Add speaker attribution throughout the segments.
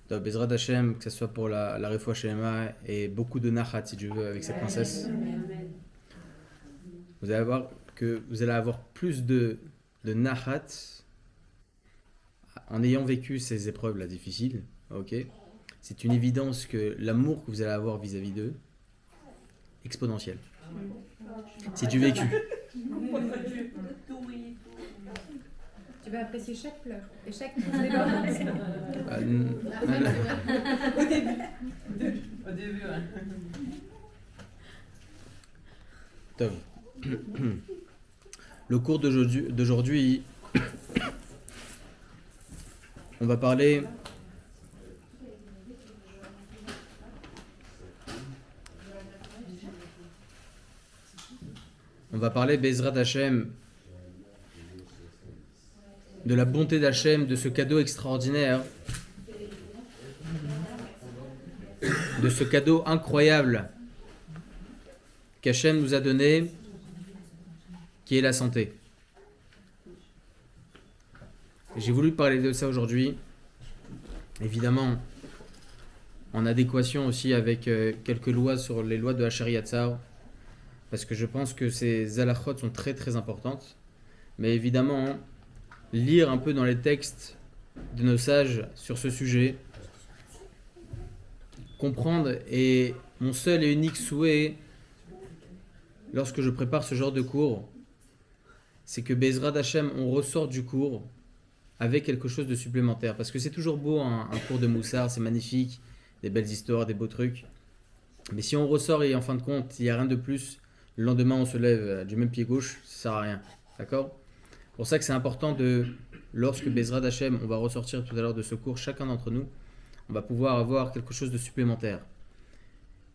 Speaker 1: Donc, Bezrat Hashem, que ce soit pour la Refoua Shelema et beaucoup de Nachat, si tu veux, avec cette princesse, vous allez avoir plus de Nachat en ayant vécu ces épreuves-là difficiles. Ok, c'est une évidence que l'amour que vous allez avoir vis-à-vis d'eux, exponentiel. C'est du vécu.
Speaker 2: Tu vas apprécier chaque pleur et chaque débordement.
Speaker 3: Au début, ouais.
Speaker 1: Tov. Le cours d'aujourd'hui, on va parler Bezrat Hashem, de la bonté d'Hachem, de ce cadeau extraordinaire, de ce cadeau incroyable qu'Hachem nous a donné, qui est la santé. Et j'ai voulu parler de ça aujourd'hui, évidemment en adéquation aussi avec quelques lois sur les lois de Hachari Yatzar, parce que je pense que ces halachot sont très très importantes, mais évidemment lire un peu dans les textes de nos sages sur ce sujet, comprendre, et mon seul et unique souhait lorsque je prépare ce genre de cours, c'est que Bezrat Hashem, on ressort du cours avec quelque chose de supplémentaire, parce que c'est toujours beau un cours de Moussard, c'est magnifique, des belles histoires, des beaux trucs, mais si on ressort et en fin de compte il n'y a rien de plus, le lendemain on se lève du même pied gauche, ça sert à rien, d'accord? C'est pour ça que c'est important lorsque Bezrat Hashem, on va ressortir tout à l'heure de ce cours, chacun d'entre nous, on va pouvoir avoir quelque chose de supplémentaire.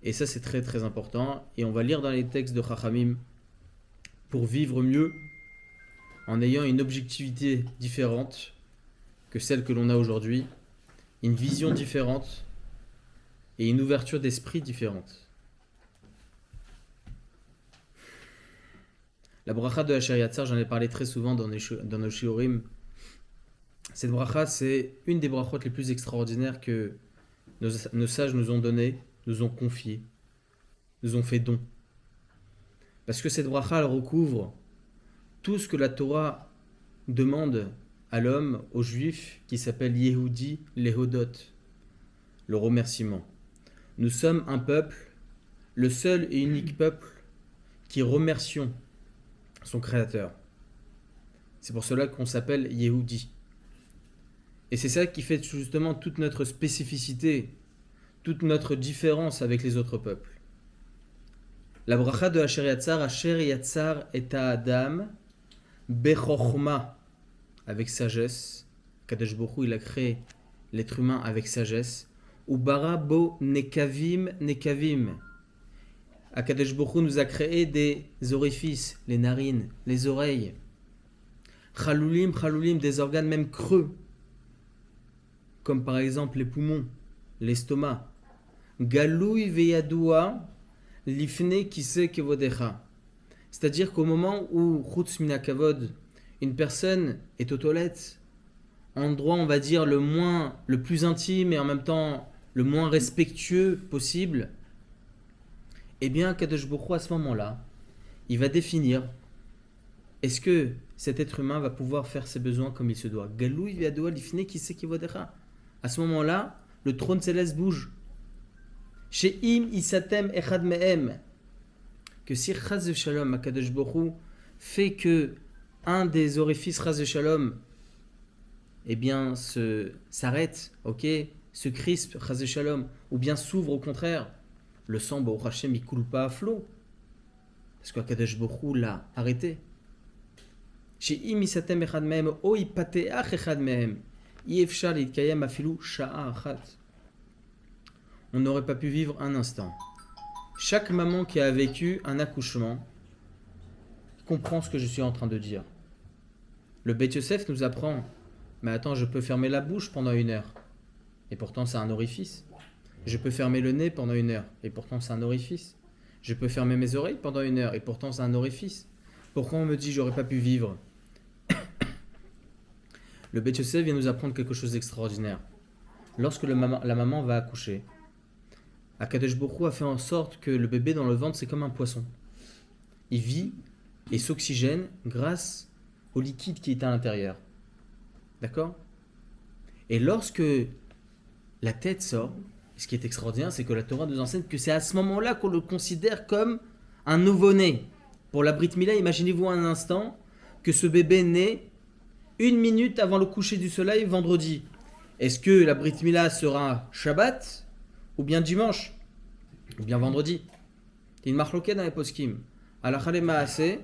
Speaker 1: Et ça, c'est très très important. Et on va lire dans les textes de Chachamim pour vivre mieux en ayant une objectivité différente que celle que l'on a aujourd'hui, une vision différente et une ouverture d'esprit différente. La bracha de Hacheri Yatzar, j'en ai parlé très souvent dans nos shiurim. Cette bracha, c'est une des brachot les plus extraordinaires que nos sages nous ont données, nous ont confiées, nous ont fait don. Parce que cette bracha, elle recouvre tout ce que la Torah demande à l'homme, aux juifs, qui s'appelle Yehudi Lehodot, le remerciement. Nous sommes un peuple, le seul et unique peuple qui remercions son Créateur. C'est pour cela qu'on s'appelle Yehudi. Et c'est ça qui fait justement toute notre spécificité, toute notre différence avec les autres peuples. La bracha de Hacheri Yatzar est à Adam, Bechochma, avec sagesse. Kadosh Baruch Hu, il a créé l'être humain avec sagesse. Ou bara bo nekavim. Kadosh Baruch Hu nous a créé des orifices, les narines, les oreilles. Chalulim, des organes même creux, comme par exemple les poumons, l'estomac. Galouy veyadoua lifne kise kevodecha. C'est-à-dire qu'au moment où chutz mina kavod, une personne est aux toilettes, endroit on va dire le plus intime et en même temps le moins respectueux possible, eh bien Kadosh Baruch Hu, à ce moment-là, il va définir est-ce que cet être humain va pouvoir faire ses besoins comme il se doit. Galouy veyadoua lifne kise kevodecha. À ce moment-là, le trône céleste bouge. She'im isatem echad mehem, que si Chaz de Shalom, Akadosh Baruch Hu, fait que un des orifices Chaz de Shalom, eh bien, s'arrête, ok, se crispe Chaz de Shalom, ou bien s'ouvre au contraire, le sang, Baruch Hashem, il coule pas à flot, parce qu'Akadosh Baruch Hu l'a arrêté. She'im isatem echad mehem, o ipateach echad mehem, yefshar litkayem afilu sha'a achat. On n'aurait pas pu vivre un instant. Chaque maman qui a vécu un accouchement comprend ce que je suis en train de dire. Le Beit Yosef nous apprend, mais attends, je peux fermer la bouche pendant 1 heure, et pourtant c'est un orifice. Je peux fermer le nez pendant 1 heure, et pourtant c'est un orifice. Je peux fermer mes oreilles pendant 1 heure, et pourtant c'est un orifice. Pourquoi on me dit j'aurais pas pu vivre? Le Beit Yosef vient nous apprendre quelque chose d'extraordinaire. lorsque la maman va accoucher, Akadosh Baruch Hu a fait en sorte que le bébé dans le ventre, c'est comme un poisson. Il vit et s'oxygène grâce au liquide qui est à l'intérieur. D'accord? Et lorsque la tête sort, ce qui est extraordinaire, c'est que la Torah nous enseigne que c'est à ce moment-là qu'on le considère comme un nouveau-né. Pour la Brit Mila, imaginez-vous un instant que ce bébé naît 1 minute avant le coucher du soleil vendredi. Est-ce que la Brit Mila sera Shabbat ou bien dimanche ou bien vendredi? Il y a une marloquette dans les poskim. Halakha le Maaseh,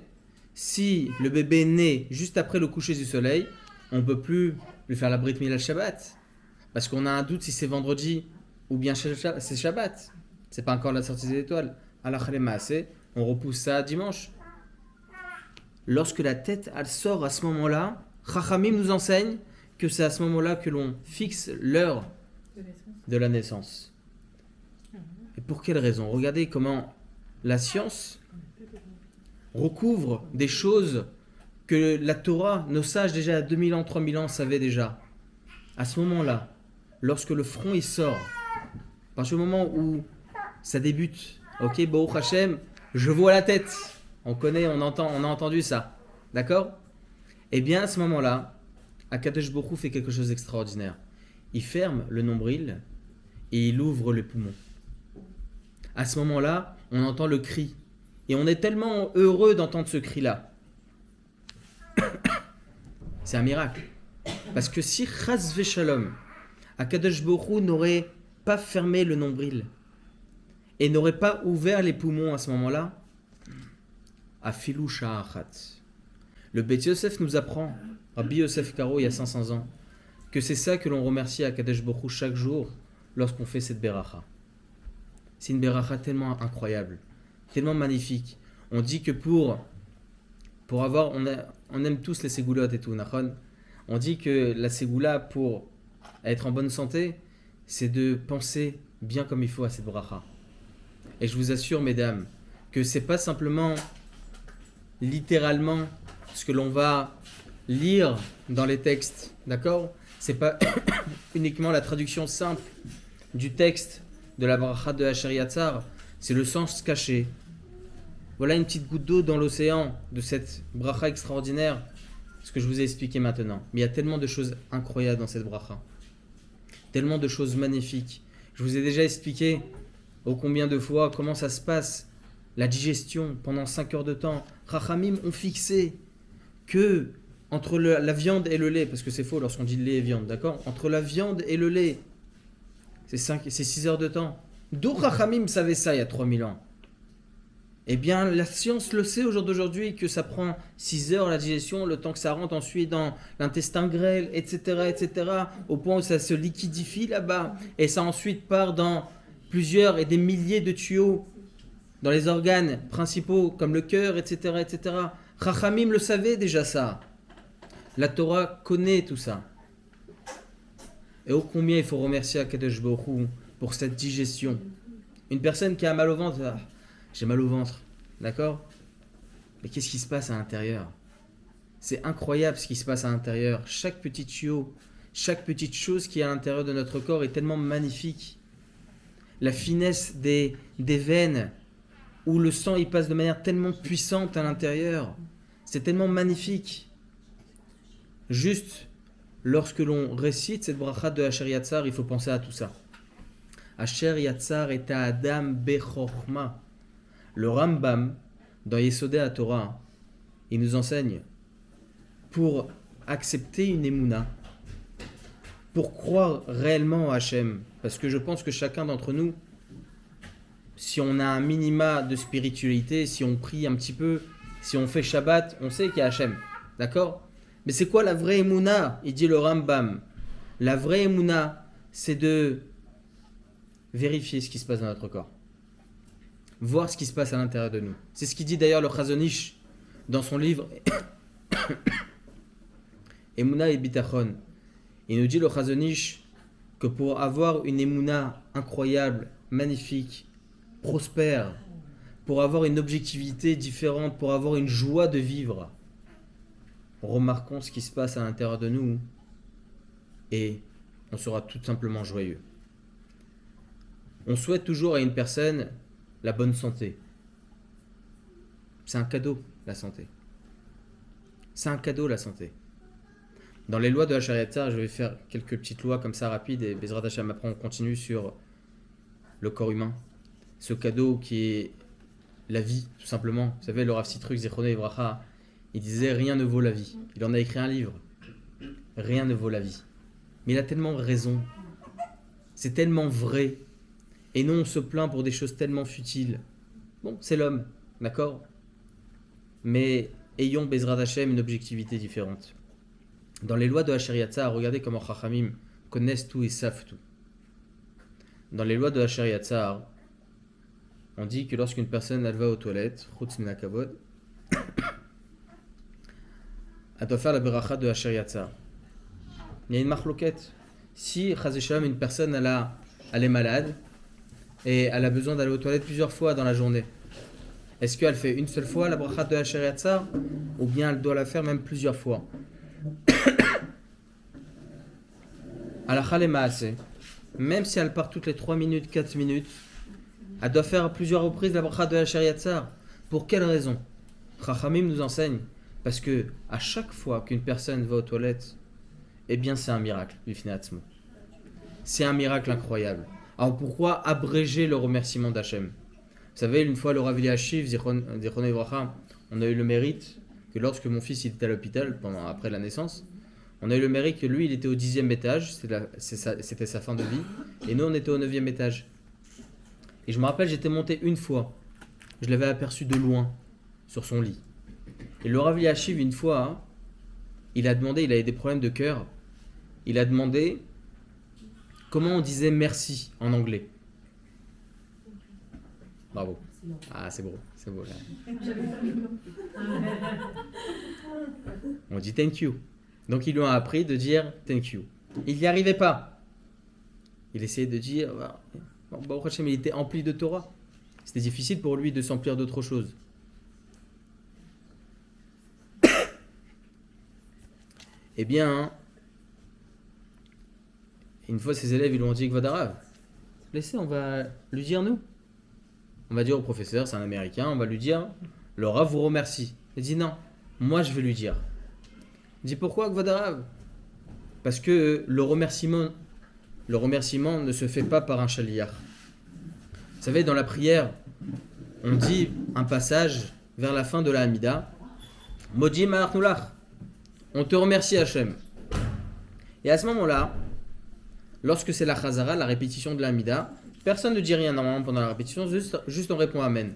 Speaker 1: si le bébé naît juste après le coucher du soleil, on ne peut plus lui faire la Brit Mila Shabbat. Parce qu'on a un doute si c'est vendredi ou bien c'est Shabbat. C'est pas encore la sortie des étoiles. Halakha le Maaseh, on repousse ça à dimanche. Lorsque la tête elle sort à ce moment-là, Chachamim nous enseigne que c'est à ce moment-là que l'on fixe l'heure de la naissance. Et pour quelle raison? Regardez comment la science recouvre des choses que la Torah, nos sages déjà à 2000 ans, 3000 ans savaient déjà. À ce moment-là, lorsque le front il sort, à partir du moment où ça débute, ok, Baruch Hashem, je vois la tête. On connaît, on a entendu ça. D'accord? Eh bien, à ce moment-là, Akadosh Baruch Hu fait quelque chose d'extraordinaire. Il ferme le nombril et il ouvre les poumons. À ce moment-là, on entend le cri. Et on est tellement heureux d'entendre ce cri-là. C'est un miracle. Parce que si Chas Veshalom, Akadosh Baruch Hu n'aurait pas fermé le nombril et n'aurait pas ouvert les poumons à ce moment-là, Afilou Sha'achat. Le Beit Yosef nous apprend, Rabbi Yosef Karo, il y a 500 ans, que c'est ça que l'on remercie à Kadesh Baruch Hu chaque jour lorsqu'on fait cette beracha. C'est une beracha tellement incroyable, tellement magnifique. On dit que pour avoir, on aime tous les ségoulottes et tout, nachon. On dit que la ségoula, pour être en bonne santé, c'est de penser bien comme il faut à cette beracha. Et je vous assure, mesdames, que c'est pas simplement littéralement ce que l'on va lire dans les textes, d'accord? C'est pas uniquement la traduction simple du texte de la bracha de Asher Yatzar, c'est le sens caché. Voilà une petite goutte d'eau dans l'océan de cette bracha extraordinaire, ce que je vous ai expliqué maintenant. Mais il y a tellement de choses incroyables dans cette bracha, tellement de choses magnifiques. Je vous ai déjà expliqué ô combien de fois comment ça se passe, la digestion pendant 5 heures de temps. Chachamim ont fixé que entre la viande et le lait, parce que c'est faux lorsqu'on dit lait et viande, d'accord? Entre la viande et le lait, c'est 6 heures de temps. D'où Chachamim savait ça il y a 3000 ans? Eh bien, la science le sait au jour d'aujourd'hui que ça prend 6 heures la digestion, le temps que ça rentre ensuite dans l'intestin grêle, etc., etc., au point où ça se liquidifie là-bas, et ça ensuite part dans plusieurs et des milliers de tuyaux dans les organes principaux comme le cœur, etc., etc. Chachamim le savait déjà ça. La Torah connaît tout ça. Et ô combien il faut remercier Akadosh Baruch Hu pour cette digestion. Une personne qui a mal au ventre, j'ai mal au ventre, d'accord? Mais qu'est-ce qui se passe à l'intérieur? C'est incroyable ce qui se passe à l'intérieur. Chaque petit tuyau, chaque petite chose qui est à l'intérieur de notre corps est tellement magnifique. La finesse des veines, où le sang il passe de manière tellement puissante à l'intérieur. C'est tellement magnifique. Juste, lorsque l'on récite cette bracha de Asher Yatzar, il faut penser à tout ça. Asher Yatzar et Adam Bechorma. Le Rambam, dans Yesodei HaTorah, il nous enseigne, pour accepter une émouna, pour croire réellement à Hachem, parce que je pense que chacun d'entre nous, si on a un minima de spiritualité, si on prie un petit peu, si on fait Shabbat, on sait qu'il y a Hachem. D'accord? Mais c'est quoi la vraie émouna? Il dit le Rambam. La vraie émouna, c'est de vérifier ce qui se passe dans notre corps. Voir ce qui se passe à l'intérieur de nous. C'est ce qu'il dit d'ailleurs le Chazon Ish dans son livre Emouna et Bitachon. Il nous dit le Chazon Ish que pour avoir une émouna incroyable, magnifique, prospère, pour avoir une objectivité différente, pour avoir une joie de vivre, remarquons ce qui se passe à l'intérieur de nous et on sera tout simplement joyeux. On souhaite toujours à une personne la bonne santé. C'est un cadeau, la santé. C'est un cadeau, la santé. Dans les lois de la Shariat, je vais faire quelques petites lois comme ça rapides et Bezrat Hashem, après on continue sur le corps humain. Ce cadeau qui est la vie, tout simplement. Vous savez, le Rav Sitruk, Zichrono Livracha, il disait rien ne vaut la vie. Il en a écrit un livre. Rien ne vaut la vie. Mais il a tellement raison. C'est tellement vrai. Et non, on se plaint pour des choses tellement futiles. Bon, c'est l'homme, d'accord? Mais ayons Bezrat Hashem une objectivité différente. Dans les lois de la Shariat, regardez comment Chachamim connaissent tout et savent tout. Dans les lois de la Shariat, on dit que lorsqu'une personne elle va aux toilettes, Chutz min hakavod, elle doit faire la beracha de la Shariat. Il y a une marloquette. Si, Chaz v'Shalom, une personne elle est malade et elle a besoin d'aller aux toilettes plusieurs fois dans la journée, est-ce qu'elle fait une seule fois la bracha de la Shariat ou bien elle doit la faire même plusieurs fois? Halakha lema'aseh, même si elle part toutes les 3 minutes, 4 minutes, elle doit faire à plusieurs reprises la bracha de la Shariat. Pour quelle raison? Chachamim nous enseigne parce que à chaque fois qu'une personne va aux toilettes, eh bien c'est un miracle, c'est un miracle incroyable. Alors pourquoi abréger le remerciement d'Hachem? Vous savez, une fois le Rav Eliashiv, Zichrono Livracha, on a eu le mérite que lorsque mon fils il était à l'hôpital après la naissance, on a eu le mérite que lui il était au 10e étage, c'était sa fin de vie, et nous on était au 9e étage. Et je me rappelle, j'étais monté une fois, je l'avais aperçu de loin, sur son lit. Et le Rav Eliashiv, une fois, il a demandé, il avait des problèmes de cœur, il a demandé comment on disait merci en anglais. Bravo. Ah, c'est beau là. On dit thank you. Donc ils lui ont appris de dire thank you. Il n'y arrivait pas. Il essayait de dire, bon, il était empli de Torah. C'était difficile pour lui de s'emplir d'autre chose. Eh bien, une fois ses élèves ils lui ont dit Kvod Harav, laissez, on va lui dire nous. On va dire au professeur, c'est un Américain, on va lui dire, le Rav vous remercie. Il dit non, moi je vais lui dire. Il dit pourquoi Kvod Harav? Parce que le remerciement ne se fait pas par un shaliach. Vous savez, dans la prière, on dit un passage vers la fin de la Hamida, Modi ma'arnulach, on te remercie Hachem. Et à ce moment-là, lorsque c'est la Chazara, la répétition de la Hamida, personne ne dit rien normalement pendant la répétition, juste on répond Amen.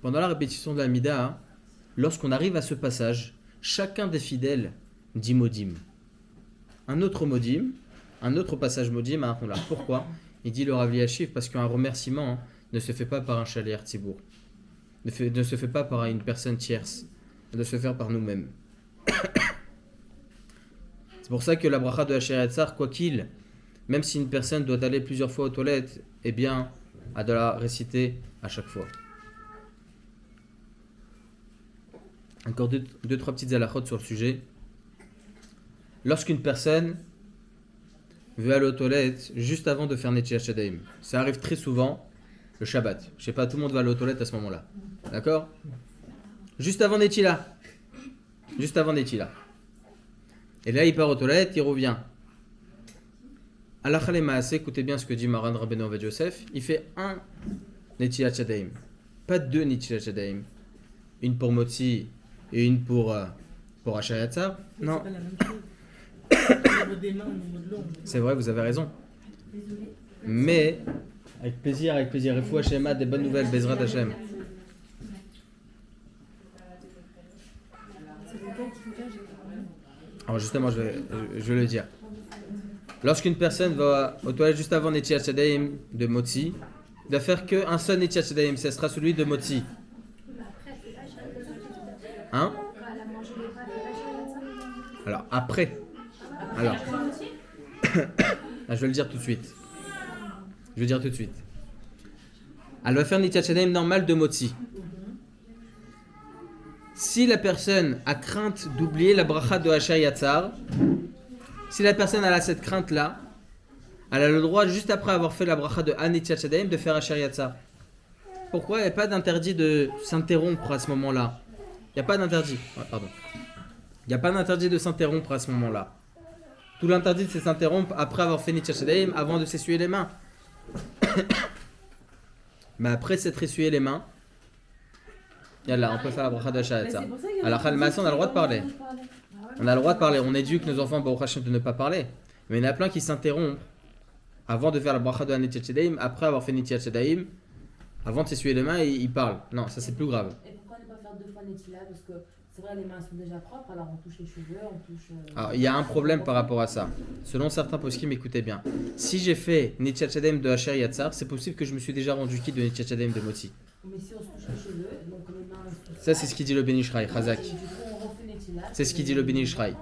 Speaker 1: Pendant la répétition de la Hamida, lorsqu'on arrive à ce passage, chacun des fidèles dit Modim. Un autre Modim, un autre passage Modim à Arnullah. Pourquoi? Il dit le Rav Eliashiv parce qu'un remerciement ne se fait pas par un shaliach tzibour, ne se fait pas par une personne tierce, ne se fait par nous-mêmes. C'est pour ça que la bracha de la Shariat, quoi qu'il, même si une personne doit aller plusieurs fois aux toilettes, eh bien, elle doit la réciter à chaque fois. Encore deux, trois petites halachot sur le sujet. Lorsqu'une personne veut aller aux toilettes juste avant de faire Netilat Yadayim, ça arrive très souvent le Shabbat. Je sais pas, tout le monde va aller aux toilettes à ce moment-là. D'accord? Juste avant Netilat. Juste avant Netilat. Et là, il part aux toilettes, il revient. Halakha lema'aseh, écoutez bien ce que dit Maran Rabbeinu Ovadia Yosef. Il fait un Netilat Yadayim, pas deux Netilat Yadayim. Une pour Motzi et une pour Hashayat. Non.
Speaker 3: C'est pas la même chose. Au niveau des mains, au niveau de l'ombre.
Speaker 1: C'est vrai, vous avez raison. Mais, avec plaisir. Refoua Shema, des bonnes nouvelles, Bezrat Hashem. Alors justement, je vais le dire. Lorsqu'une personne va aux toilettes juste avant Netilat Yadayim de Motzi, il doit faire qu'un seul Netilat Yadayim, ce sera celui de Motzi. Hein? Alors, après. Alors. Je vais le dire tout de suite. Elle va faire Netilat Yadayim normal de Motzi. Si la personne a crainte d'oublier la bracha de Hashar Yatzar, Si la personne elle a cette crainte-là, elle a le droit, juste après avoir fait la bracha de Hanetiat Shadaim, de faire Asher Yatzar. Pourquoi il n'y a pas d'interdit de s'interrompre à ce moment-là? Il n'y a pas d'interdit. Ouais, pardon. Il n'y a pas d'interdit de s'interrompre à ce moment-là. Tout l'interdit, c'est de s'interrompre après avoir fait Netiat Shadaim, avant de s'essuyer les mains. Mais après s'être essuyé les mains, yallah, on peut faire la bracha de Asher Yatzar. Alors, on a le droit de parler. On a le droit de parler. On éduque nos enfants, Baruch Hashem, de ne pas parler. Mais il y en a plein qui s'interrompent avant de faire la bracha de Hanetiat Shadaim, après avoir fait Netiat Shadaim, avant de s'essuyer les mains, et ils parlent. Non, ça c'est plus grave.
Speaker 4: Et pourquoi ne pas faire 2 fois Netila? Parce que c'est vrai, les mains sont déjà propres, alors on touche les cheveux, on touche.
Speaker 1: Alors, il y a un problème par rapport à ça. Selon certains poskim, écoutez bien. Si j'ai fait Netiat Shadaim de Asher Yatzar, c'est possible que je me suis déjà rendu quitte de Netiat Shadaim de Motzi.
Speaker 4: Mais si on se touche les cheveux, donc les mains.
Speaker 1: Ça, c'est ce qu'il dit le Ben Ishraï, Chazak.
Speaker 4: Du coup, on refait Netila.
Speaker 1: C'est ce qu'il dit le Ben Ishraï.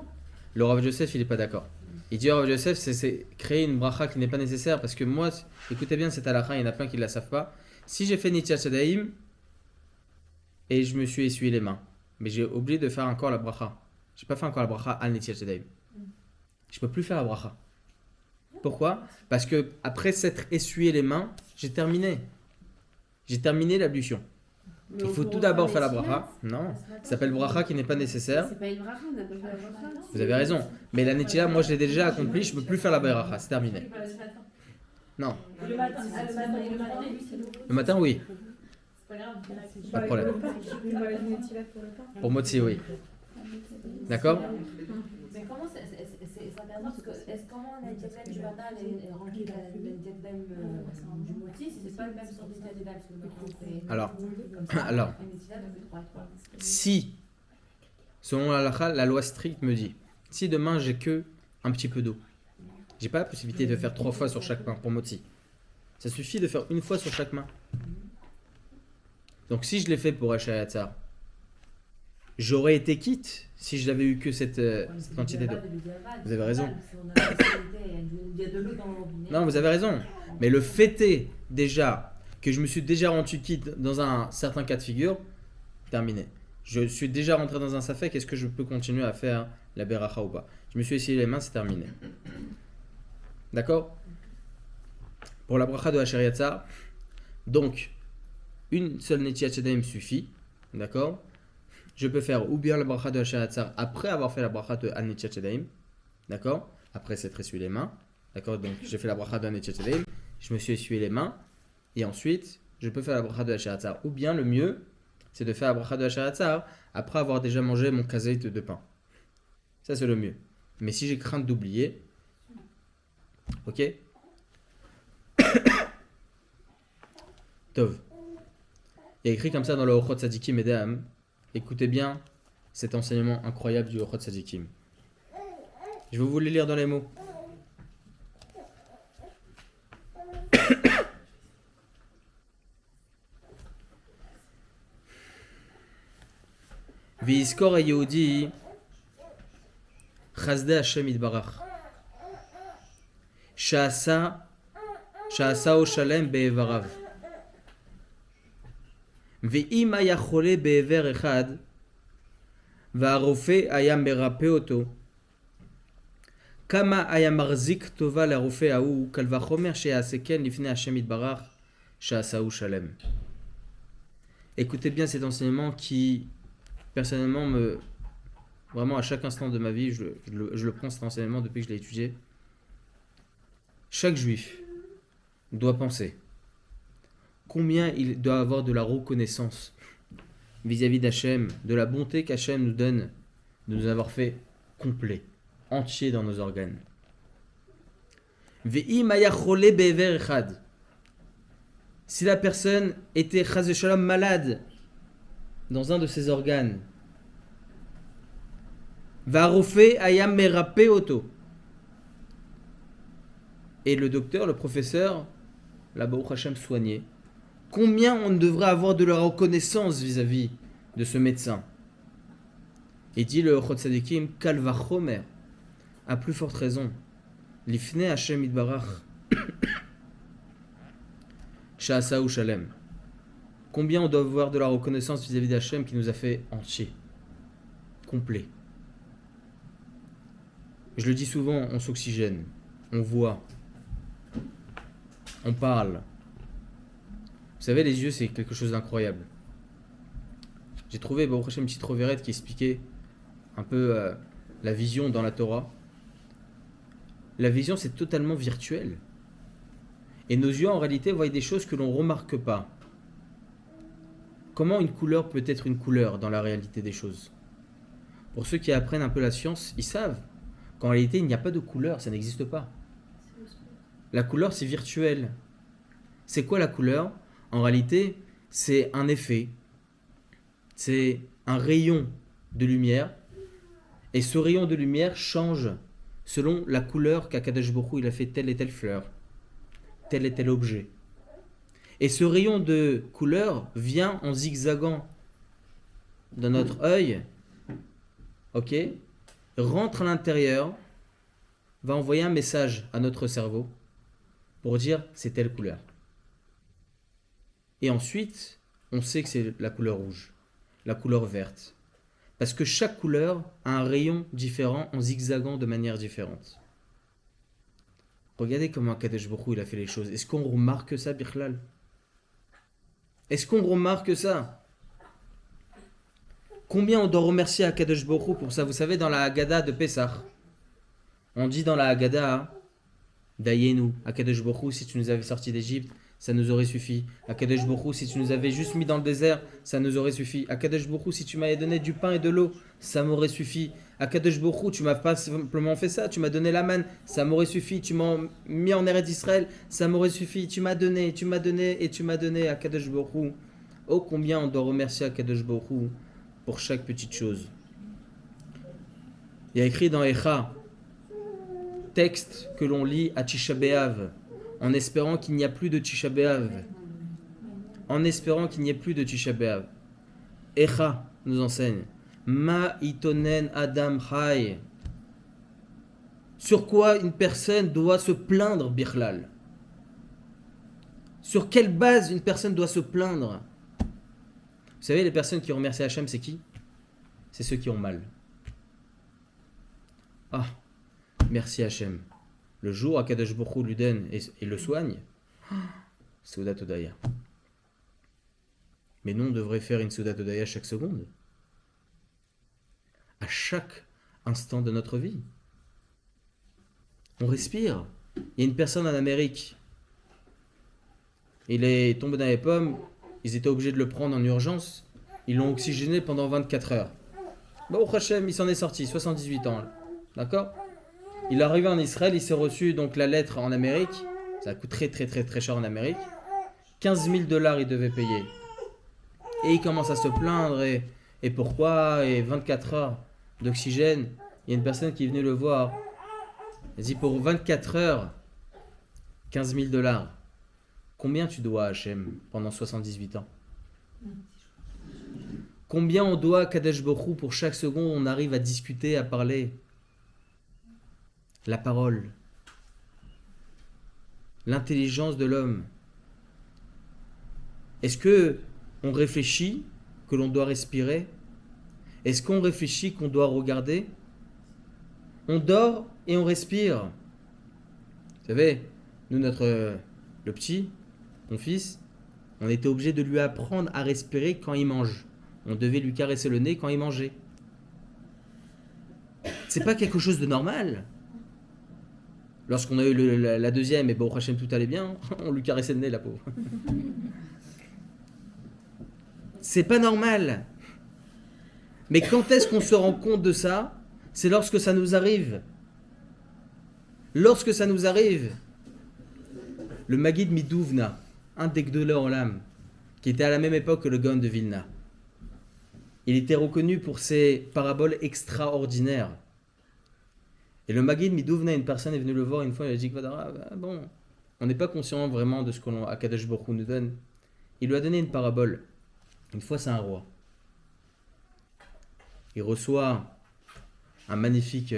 Speaker 1: Le Rav Yosef, il n'est pas d'accord. Il dit Rav Yosef, c'est créer une bracha qui n'est pas nécessaire parce que moi, écoutez bien, c'est halakha, il y en a plein qui ne la savent pas. Si j'ai fait Netiat Shadaim et je me suis essuyé les mains, mais j'ai oublié de faire encore la bracha. J'ai pas fait encore la bracha al Netiat Shadaim. Je peux plus faire la bracha. Pourquoi? Parce que après s'être essuyé les mains, j'ai terminé. J'ai terminé l'ablution. Il faut tout d'abord faire la bracha. Non, ça s'appelle bracha qui n'est pas nécessaire.
Speaker 2: C'est pas une bracha, on n'a pas fait la bracha.
Speaker 1: Vous avez raison. Mais la netila, moi je l'ai déjà accompli, je ne peux plus faire la bracha, c'est terminé. Non.
Speaker 4: Le matin,
Speaker 1: Le matin, oui.
Speaker 3: C'est pas grave.
Speaker 1: Pas de problème. Pour Motsi, oui. D'accord?
Speaker 4: Mais comment c'est intéressant parce que est-ce comment la diadème du matin est remplie de la diadème du moti si c'est pas le même sorte de diadème parce que le moti c'est
Speaker 1: Alors,
Speaker 4: comme ça,
Speaker 1: alors.
Speaker 4: et Netila, ça fait 3 et 3.
Speaker 1: Si, selon la halakha, la loi stricte me dit, si demain j'ai que un petit peu d'eau, j'ai pas la possibilité de faire 3 fois sur chaque main pour Motsi. Ça suffit de faire une fois sur chaque main. Donc si je l'ai fait pour Asher Yatzar, j'aurais été quitte si je n'avais eu que cette quantité d'eau. Vous avez raison.
Speaker 4: Si on a la possibilité, il y a de l'eau dans le robinet.
Speaker 1: Non, vous avez raison. Mais le fait est déjà que je me suis déjà rendu quitte dans un certain cas de figure, terminé. Je suis déjà rentré dans un safek, est-ce que je peux continuer à faire la beracha ou pas? Je me suis essuyé les mains, c'est terminé. D'accord? Pour la bracha de Asher Yatzar, donc, une seule Netiat Shadaim suffit. D'accord? Je peux faire ou bien la bracha de Asher Yatzar après avoir fait la bracha de Netiat Shadaim. D'accord? Après s'être essuyé les mains. D'accord? Donc, j'ai fait la bracha de Netiat Shadaim. Je me suis essuyé les mains. Et ensuite, je peux faire la bracha de Asher Yatzar. Ou bien, le mieux, c'est de faire la bracha de Asher Yatzar après avoir déjà mangé mon kazait de pain. Ça, c'est le mieux. Mais si j'ai crainte d'oublier, ok? Tov. Il y a écrit comme ça dans le Ochot Tzadikim Edam. Écoutez bien cet enseignement incroyable du Ochot Tzadikim. Je vais vous le lire dans les mots. Vizkor Yehudi Chasdei Hashem Yitbarach Sha'asa o Shalem Be'evarav Ve'im haya chole be'ever echad והרופא היה מרפא אותו, כמה היה מחזיק טובה לרופא ההוא, קל וחומר שיעשה כן לפני השם יתברך, שעשהו שלם. Écoutez bien cet enseignement qui, personnellement, vraiment à chaque instant de ma vie, je le prends cet enseignement depuis que je l'ai étudié. Chaque juif doit penser combien il doit avoir de la reconnaissance vis-à-vis d'Hachem, de la bonté qu'Hachem nous donne de nous avoir fait complet, entier dans nos organes. Ve'im haya chole be'ever echad. Si la personne était chas v'shalom malade dans un de ses organes, va'rofé haya merape oto. Et le docteur, le professeur, la Baruch Hashem soigné. Combien on devrait avoir de la reconnaissance vis-à-vis de ce médecin? Et dit le Ochot Tzadikim, Kal vachomer, à plus forte raison, Lifne Hashem Yitbarach, Sha'asau Shalem. Combien on doit avoir de la reconnaissance vis-à-vis d'Hachem qui nous a fait entier, complet. Je le dis souvent, on s'oxygène, on voit, on parle. Vous savez, les yeux, c'est quelque chose d'incroyable. J'ai trouvé une petite reverette qui expliquait un peu la vision dans la Torah. La vision, c'est totalement virtuel. Et nos yeux, en réalité, voient des choses que l'on ne remarque pas. Comment une couleur peut être une couleur dans la réalité des choses? Pour ceux qui apprennent un peu la science, ils savent qu'en réalité, il n'y a pas de couleur, ça n'existe pas. La couleur, c'est virtuel. C'est quoi la couleur? En réalité, c'est un effet. C'est un rayon de lumière. Et ce rayon de lumière change selon la couleur qu'Akadosh Baruch Hu, il a fait telle et telle fleur, tel et tel objet. Et ce rayon de couleur vient en zigzagant dans notre œil, ok, rentre à l'intérieur, va envoyer un message à notre cerveau pour dire c'est telle couleur. Et ensuite, on sait que c'est la couleur rouge, la couleur verte. Parce que chaque couleur a un rayon différent en zigzagant de manière différente. Regardez comment Kadesh Baruch Hu, il a fait les choses. Est-ce qu'on remarque ça, Bichlal? Est-ce qu'on remarque ça? Combien on doit remercier Kadesh Baruch Hu pour ça? Vous savez, dans la Haggadah de Pessah, on dit dans la Haggadah, Dayenu, Kadesh Baruch Hu, si tu nous avais sortis d'Égypte, ça nous aurait suffi. Kadesh Baruch Hu, si tu nous avais juste mis dans le désert, ça nous aurait suffi. Kadesh Baruch Hu, si tu m'avais donné du pain et de l'eau, ça m'aurait suffi. Kadesh Baruch Hu, tu m'as pas simplement fait ça, tu m'as donné la manne, ça m'aurait suffi. Tu m'as mis en Eretz d'Israël, ça m'aurait suffi. Tu m'as donné et tu m'as donné à Kadesh Baruch Hu. Oh, combien on doit remercier Kadesh Baruch Hu pour chaque petite chose. Il y a écrit dans Echa, texte que l'on lit à Tisha B'Av, en espérant qu'il n'y a plus de Tisha B'Av. En espérant qu'il n'y ait plus de Tisha B'Av. Echa nous enseigne. Ma itonen Adam Chai. Sur quoi une personne doit se plaindre, Bichlal? Sur quelle base une personne doit se plaindre? Vous savez, les personnes qui remercient Hachem, c'est qui? C'est ceux qui ont mal. Ah, merci Hachem. Le jour, Akadosh Baruch Hu lui donne et le soigne, Seudat Hodaya. Mais nous, on devrait faire une Seudat Hodaya chaque seconde. À chaque instant de notre vie. On respire. Il y a une personne en Amérique. Il est tombé dans les pommes. Ils étaient obligés de le prendre en urgence. Ils l'ont oxygéné pendant 24 heures. Baruch Hashem, il s'en est sorti, 78 ans. D'accord? Il est arrivé en Israël, il s'est reçu donc la lettre en Amérique. Ça coûte très très très très cher en Amérique. 15 000 $ il devait payer. Et il commence à se plaindre. Et pourquoi? Et 24 heures d'oxygène. Il y a une personne qui est venue le voir. Elle dit pour 24 heures, 15 000 $. Combien tu dois à Hachem pendant 78 ans? Combien on doit à Kadesh Baruch Hu pour chaque seconde on arrive à discuter, à parler? La parole, l'intelligence de l'homme. Est-ce que on réfléchit que l'on doit respirer? Est-ce qu'on réfléchit qu'on doit regarder? On dort et on respire. Vous savez, nous, le petit, mon fils, on était obligé de lui apprendre à respirer quand il mange. On devait lui caresser le nez quand il mangeait. C'est pas quelque chose de normal. Lorsqu'on a eu la deuxième et Baruch Hashem tout allait bien, on lui caressait le nez, la pauvre. C'est pas normal. Mais quand est-ce qu'on se rend compte de ça? C'est lorsque ça nous arrive. Lorsque ça nous arrive. Le Maguid Midouvna, un des Gdolei Olam, qui était à la même époque que le Gaon de Vilna, il était reconnu pour ses paraboles extraordinaires. Et le Maguid Midouvna, une personne est venue le voir une fois, il a dit bon, on n'est pas conscient vraiment de ce qu'Akadosh Baruch Hu nous donne. Il lui a donné une parabole. Une fois, c'est un roi. Il reçoit un magnifique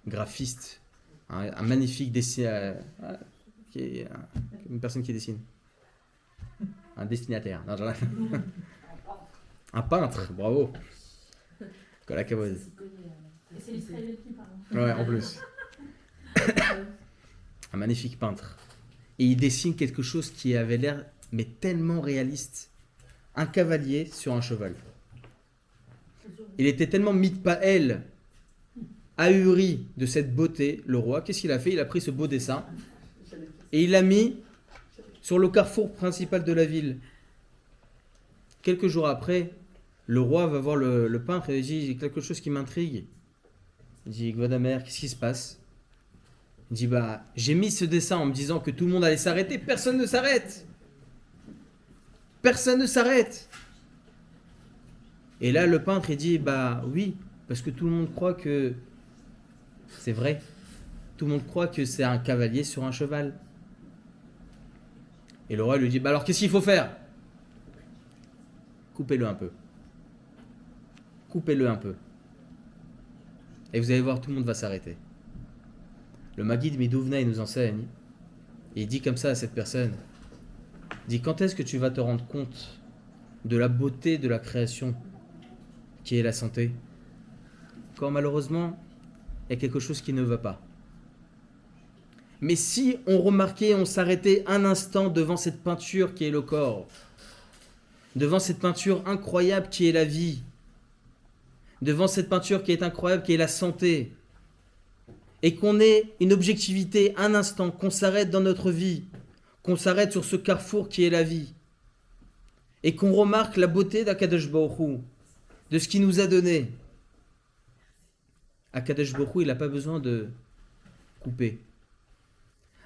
Speaker 1: graphiste, un magnifique dessinateur, une personne qui dessine, un destinataire, un peintre, bravo, Kol hakavod.
Speaker 4: Et c'est l'Israélite qui parle.
Speaker 1: Ouais, en plus. Un magnifique peintre. Et il dessine quelque chose qui avait l'air, mais tellement réaliste. Un cavalier sur un cheval. Il était tellement mitpaël, ahuri de cette beauté, le roi. Qu'est-ce qu'il a fait? Il a pris ce beau dessin et il l'a mis sur le carrefour principal de la ville. Quelques jours après, le roi va voir le peintre et il dit: « J'ai quelque chose qui m'intrigue. » Il dit: « Gvadamer, qu'est-ce qui se passe ?» Il dit: « Bah, j'ai mis ce dessin en me disant que tout le monde allait s'arrêter. Personne ne s'arrête. Personne ne s'arrête. » Et là, le peintre, il dit: « Bah oui, parce que tout le monde croit que c'est vrai. Tout le monde croit que c'est un cavalier sur un cheval. » Et le roi lui dit: « Bah alors, qu'est-ce qu'il faut faire? Coupez-le un peu. Coupez-le un peu. Et vous allez voir, tout le monde va s'arrêter. » Le Maguid Midouvna, il nous enseigne, et il dit comme ça à cette personne, il dit: « Quand est-ce que tu vas te rendre compte de la beauté de la création qui est la santé? Quand malheureusement, il y a quelque chose qui ne va pas. Mais si on remarquait, on s'arrêtait un instant devant cette peinture qui est le corps, devant cette peinture incroyable qui est la vie, devant cette peinture qui est incroyable qui est la santé, et qu'on ait une objectivité un instant, qu'on s'arrête dans notre vie, qu'on s'arrête sur ce carrefour qui est la vie, et qu'on remarque la beauté d'Akadosh Baruch Hu, de ce qu'il nous a donné. Akadosh Baruch Hu, il n'a pas besoin de couper.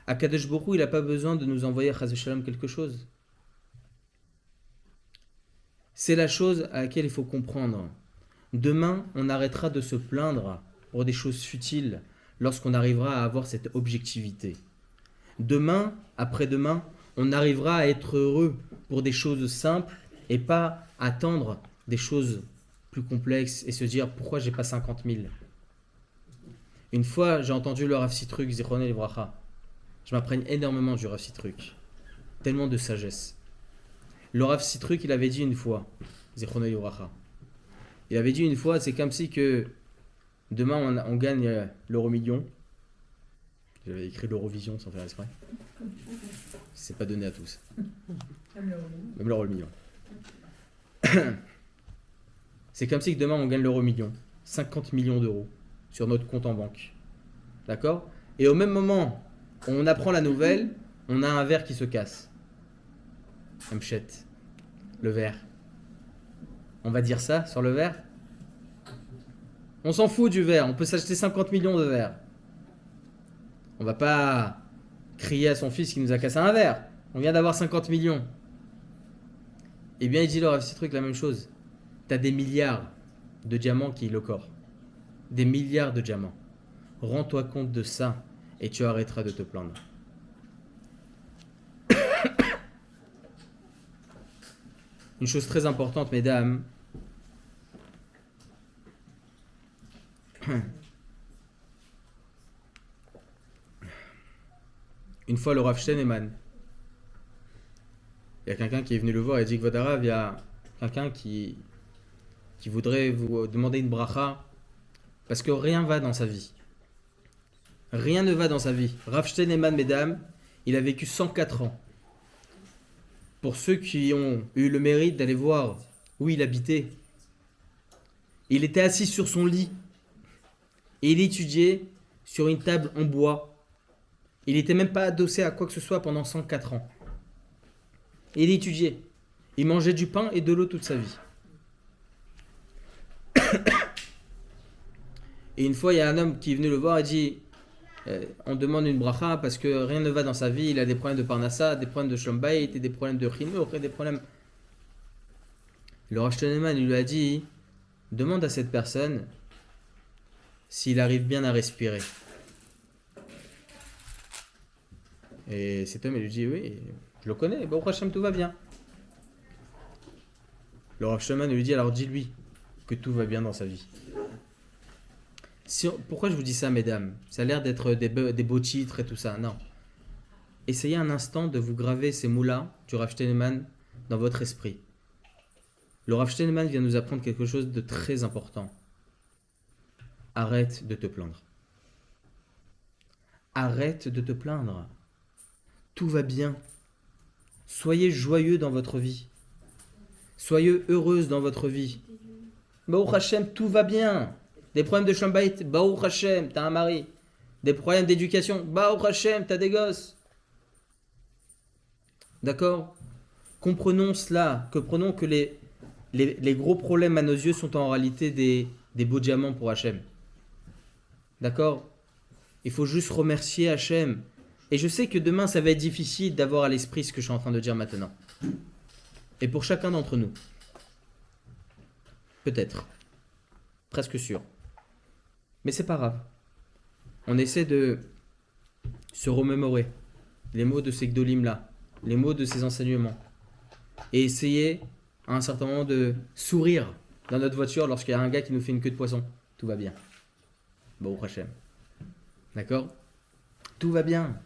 Speaker 1: Akadosh Baruch Hu, il n'a pas besoin de nous envoyer Chas v'Shalom quelque chose. C'est la chose à laquelle il faut comprendre. Demain, on arrêtera de se plaindre pour des choses futiles lorsqu'on arrivera à avoir cette objectivité. Demain, après-demain, on arrivera à être heureux pour des choses simples et pas attendre des choses plus complexes et se dire: pourquoi j'ai pas 50 000? Une fois, j'ai entendu le Rav Sitruk, Zichrono Livracha. Je m'apprenne énormément du Rav Sitruk. Tellement de sagesse. Le Rav Sitruk, il avait dit une fois, Zichrono Livracha, il avait dit une fois, c'est comme si que demain on gagne l'euro-million. J'avais écrit l'Eurovision sans faire exprès. C'est pas donné à tous. Même l'euro-million. C'est comme si que demain on gagne l'euro-million. 50 millions d'euros sur notre compte en banque. D'accord? Et au même moment, on apprend la nouvelle, on a un verre qui se casse. Hamchet. Le verre. On va dire ça sur le verre? On s'en fout du verre, on peut s'acheter 50 millions de verres. On va pas crier à son fils qui nous a cassé un verre. On vient d'avoir 50 millions. Eh bien, il dit leur petit truc la même chose. T'as des milliards de diamants qui le corps. Des milliards de diamants. Rends-toi compte de ça et tu arrêteras de te plaindre. Une chose très importante, mesdames. Une fois, le Rav Steinemann, il y a quelqu'un qui est venu le voir et dit: Gvadarav, il y a quelqu'un qui voudrait vous demander une bracha parce que rien va dans sa vie. Rien ne va dans sa vie. Rav Steinemann, mesdames, il a vécu 104 ans. Pour ceux qui ont eu le mérite d'aller voir où il habitait, il était assis sur son lit et il étudiait sur une table en bois. Il n'était même pas adossé à quoi que ce soit pendant 104 ans. Et il étudiait. Il mangeait du pain et de l'eau toute sa vie. Et une fois, il y a un homme qui est venu le voir et dit: on demande une bracha parce que rien ne va dans sa vie. Il a des problèmes de parnassa, des problèmes de shlom bayit, des problèmes de chinuch, des problèmes... Le Rav Steinemann, il lui a dit: demande à cette personne s'il arrive bien à respirer. Et cet homme, il lui dit: oui, je le connais, Baruch Hashem, tout va bien. Le Rav Steinemann lui dit: alors dis-lui que tout va bien dans sa vie. Pourquoi je vous dis ça, mesdames? Ça a l'air d'être des beaux titres et tout ça. Non. Essayez un instant de vous graver ces mots-là du Rav Steinemann dans votre esprit. Le Rav Steinemann vient nous apprendre quelque chose de très important. arrête de te plaindre. Arrête de te plaindre. Tout va bien. Soyez joyeux dans votre vie. Soyez heureuse dans votre vie. Baruch Hashem, tout va bien. Des problèmes de Shalom Bayit, Baruch Hashem, t'as un mari. Des problèmes d'éducation, Baruch Hashem, t'as des gosses. D'accord? Comprenons cela, comprenons que les gros problèmes à nos yeux sont en réalité des beaux diamants pour Hachem. D'accord? Il faut juste remercier Hachem. Et je sais que demain, ça va être difficile d'avoir à l'esprit ce que je suis en train de dire maintenant. Et pour chacun d'entre nous. Peut-être. Presque sûr. Mais c'est pas grave. On essaie de se remémorer les mots de ces gdolim-là, les mots de ces enseignements. Et essayer, à un certain moment, de sourire dans notre voiture lorsqu'il y a un gars qui nous fait une queue de poisson. Tout va bien. Baruch Hashem. D'accord? Tout va bien.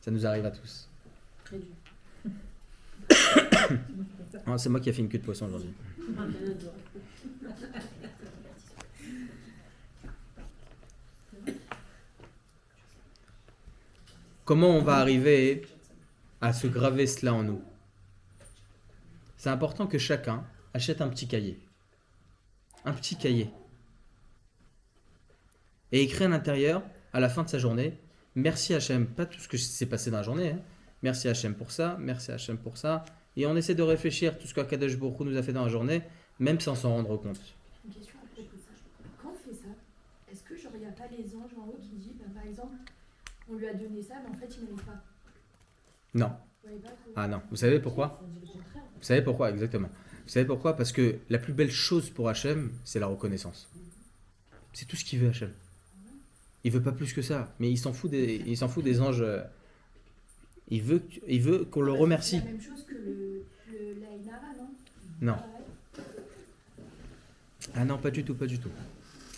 Speaker 1: Ça nous arrive à tous.
Speaker 4: Très dur.
Speaker 1: Ah, c'est moi qui ai fait une queue de poisson aujourd'hui. Comment on va arriver à se graver cela en nous? C'est important que chacun achète un petit cahier. Un petit cahier. Et écrit à l'intérieur, à la fin de sa journée, merci Hachem, pas tout ce que s'est passé dans la journée, hein. Merci Hachem pour ça, merci Hachem pour ça. Et on essaie de réfléchir tout ce qu'Akadosh Baruch Hu nous a fait dans la journée, même sans s'en rendre compte.
Speaker 5: Une question à propos de ça. Quand on fait ça, est-ce que genre il n'y a pas les anges en haut qui disent, par exemple, on lui a donné ça, mais en fait il n'aimait pas.
Speaker 1: Non.
Speaker 5: Vous voyez pas que-
Speaker 1: Ah non. Vous savez pourquoi? Vous savez pourquoi, exactement. Vous savez pourquoi? Parce que la plus belle chose pour Hachem, c'est la reconnaissance. C'est tout ce qu'il veut Hachem. Il veut pas plus que ça. Mais il s'en fout des anges. Il veut qu'on le remercie.
Speaker 5: C'est la même chose que l'Aïnara, non?
Speaker 1: Non.
Speaker 5: Ouais.
Speaker 1: Ah non, pas du tout, pas du tout.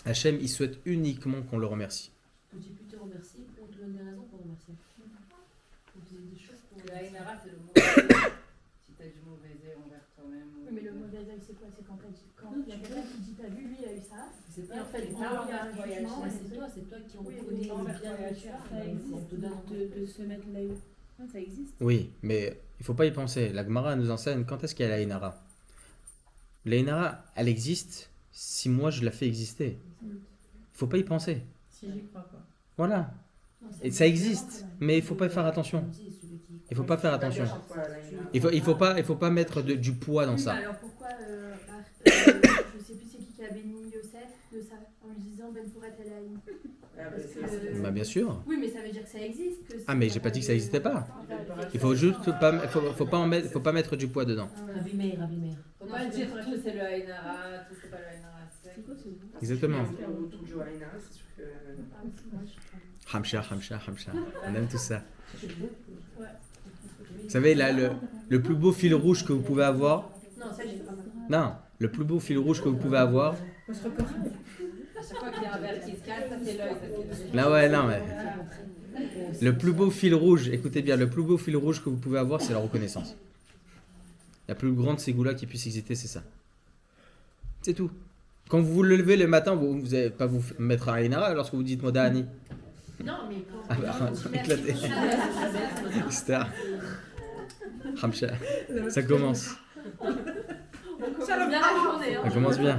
Speaker 1: Hachem, il souhaite uniquement qu'on le remercie.
Speaker 4: On dit plus te remercier, on te donne des raisons pour remercier. On faisait des choses pour
Speaker 6: Le
Speaker 4: remercier.
Speaker 6: Haïnara, c'est le mauvais. Si t'as du mauvais œil envers toi-même.
Speaker 5: Oui, mais le mauvais œil, c'est quoi? C'est quand t'as dit. Quand il y a quelqu'un qui dit, t'as vu, lui, il a eu ça.
Speaker 4: C'est
Speaker 5: Et
Speaker 4: pas
Speaker 5: en fait,
Speaker 4: c'est
Speaker 5: on
Speaker 4: pas
Speaker 5: voit un
Speaker 4: envers toi,
Speaker 5: jugement,
Speaker 4: Yachine,
Speaker 5: et
Speaker 4: c'est toi qui
Speaker 5: Oui,
Speaker 4: reconnais
Speaker 5: oui,
Speaker 4: le
Speaker 6: envers
Speaker 4: bien
Speaker 6: toi,
Speaker 4: que tu as
Speaker 6: Yachine,
Speaker 4: fait.
Speaker 6: ça
Speaker 4: On te donne
Speaker 2: de se mettre l'œil. Ça existe.
Speaker 1: Oui, mais il faut pas y penser. La Gemara nous enseigne quand est-ce qu'il y a la Inara. La Inara, elle existe si moi je la fais exister. Il faut pas y penser.
Speaker 3: Si j'y crois pas.
Speaker 1: Voilà.
Speaker 5: Non,
Speaker 1: Et ça existe, mais il faut pas faire attention. Il faut pas faire attention. Il faut pas mettre du poids dans
Speaker 5: Oui,
Speaker 1: ça.
Speaker 5: mais alors pourquoi, je sais plus c'est qui a béni Yosef de ça, en lui disant Ben Pourret El Haïm. Parce que-
Speaker 1: Bah bien sûr.
Speaker 5: Oui, mais ça veut dire que ça existe. Que
Speaker 1: Ah mais j'ai pas dit que ça n'existait pas. Il faut juste pas, faut pas mettre du poids dedans.
Speaker 4: Rabbi Meir.
Speaker 6: Faut pas dire tout c'est le Haïnara, tout c'est pas le Haïnara.
Speaker 2: C'est quoi ce
Speaker 1: Exactement.
Speaker 7: Autour du Haïnara, c'est sûr que.
Speaker 1: Hamcha. On aime tout ça. Vous savez, là, le plus beau fil rouge que vous pouvez avoir.
Speaker 5: Non, ça, j'ai pas mal.
Speaker 1: Non, le plus beau fil rouge que vous pouvez avoir.
Speaker 3: Faut se reposer.
Speaker 6: À chaque fois qu'il y a un verre qui se casse, ça c'est l'œil.
Speaker 1: Là, ouais, non, mais. Le plus beau fil rouge, écoutez bien, le plus beau fil rouge que vous pouvez avoir, c'est la reconnaissance. La plus grande ségoula qui puisse exister, c'est ça. C'est tout. Quand vous vous levez le matin, vous n'allez pas vous mettre un Inara lorsque vous dites Modani.
Speaker 5: Non, mais quand.
Speaker 1: Ah bah, éclaté. Etc. Hamcha. Ça commence.
Speaker 5: Ça bien la journée, hein.
Speaker 1: Ça commence bien.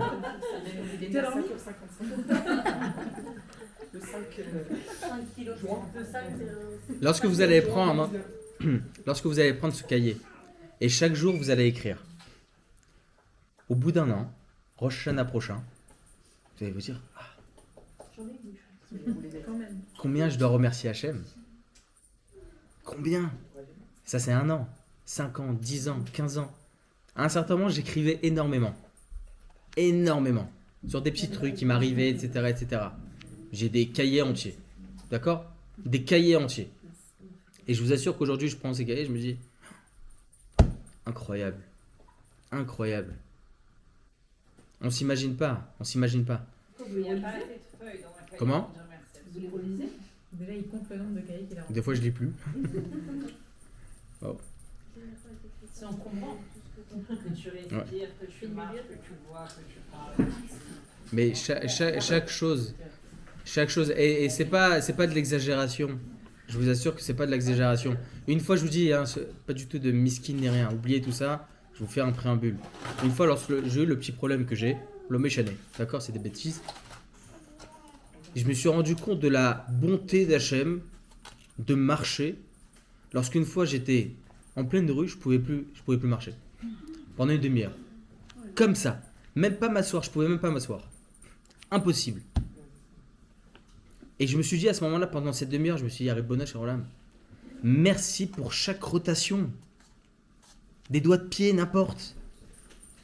Speaker 3: T'es dormi?
Speaker 7: Le 5
Speaker 4: 5 kilos de 5,
Speaker 1: Lorsque vous allez prendre ce cahier, et chaque jour vous allez écrire, au bout d'un an, Rosh Hashanah prochain, vous allez vous dire, ah,
Speaker 5: J'en ai vu.
Speaker 3: Quand même.
Speaker 1: combien je dois remercier Hachem? Combien? Ça c'est 1 an, 5 ans, 10 ans, 15 ans. À un certain moment, j'écrivais énormément. Énormément. Sur des petits trucs qui m'arrivaient, etc., etc. J'ai des cahiers entiers. D'accord? Des cahiers entiers. Et je vous assure qu'aujourd'hui, je prends ces cahiers, je me dis, incroyable. Incroyable. On s'imagine pas. On s'imagine pas.
Speaker 6: Il n'y a pas assez de feuilles dans ma feuille.
Speaker 1: Comment?
Speaker 6: pour dire merci.
Speaker 4: vous les relisez?
Speaker 3: Déjà, il compte le nombre de cahiers qu'il a.
Speaker 1: Des fois, je lis plus.
Speaker 6: C'est encombrant. Que tu respires, que tu marches, que tu bois, que tu parles.
Speaker 1: Mais chaque chose, et c'est pas de l'exagération. Je vous assure que c'est pas de l'exagération. Une fois, je vous dis, hein, pas du tout de miskin ni rien. Oubliez tout ça. Je vais vous faire un préambule. Une fois, lorsque j'ai eu le petit problème que j'ai, l'homme échané. D'accord, c'est des bêtises. Je me suis rendu compte de la bonté d'Hachem de marcher. Lorsqu'une fois j'étais en pleine rue, je pouvais plus marcher pendant une demi-heure. Comme ça, même pas m'asseoir, je pouvais même pas m'asseoir. Impossible. Et je me suis dit à ce moment-là, pendant cette demi-heure, je me suis dit, Ribono Shel Olam, merci pour chaque rotation. Des doigts de pied, n'importe.